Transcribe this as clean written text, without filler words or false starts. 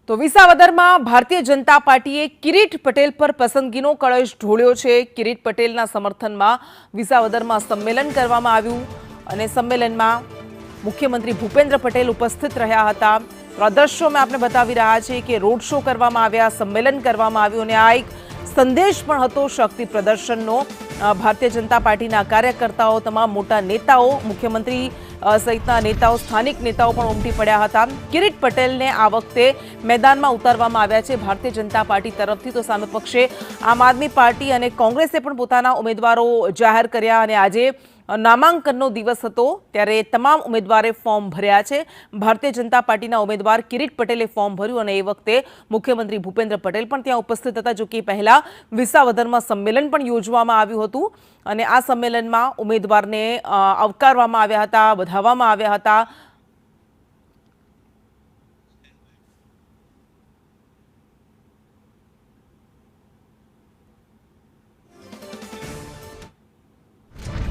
તો વિસાવદરમાં ભારતીય જનતા પાર્ટીએ કિરીટ પટેલ પર પસંદગીનો કળશ ઢોળ્યો છે। કિરીટ પટેલના સમર્થનમાં વિસાવદરમાં સંમેલન કરવામાં આવ્યું અને સંમેલનમાં મુખ્યમંત્રી ભૂપેન્દ્ર પટેલ ઉપસ્થિત રહ્યા હતા। તો આ દ્રશ્યોમાં આપણે બતાવી રહ્યા છીએ કે રોડ શો કરવામાં આવ્યા, સંમેલન કરવામાં આવ્યું અને આ એક સંદેશ પણ હતો શક્તિ પ્રદર્શનનો। ભારતીય જનતા પાર્ટીના કાર્યકર્તાઓ, તમામ મોટા નેતાઓ, મુખ્યમંત્રી સહિતના નેતાઓ, સ્થાનિક નેતાઓ પણ ઉમટી પડ્યા હતા। કિરીટ પટેલને આ વખતે મેદાનમાં ઉતારવામાં આવ્યા છે ભારતીય જનતા પાર્ટી તરફથી। તો સામે પક્ષે આમ આદમી પાર્ટી અને કોંગ્રેસે પણ પોતાના ઉમેદવારો જાહેર કર્યા અને આજે નામાંકનનો દિવસ હતો ત્યારે તમામ ઉમેદવારે ફોર્મ ભર્યા છે। ભારતીય જનતા પાર્ટીના ઉમેદવાર કિરીટ પટેલે ફોર્મ ભર્યું અને એ વખતે મુખ્યમંત્રી ભૂપેન્દ્ર પટેલ પણ ત્યાં ઉપસ્થિત હતા। જો કે પહેલા વિસાવદરમાં સંમેલન પણ યોજવામાં આવ્યું હતું અને આ સંમેલનમાં ઉમેદવારને આવકારવામાં આવ્યા હતા, વધાવવામાં આવ્યા હતા।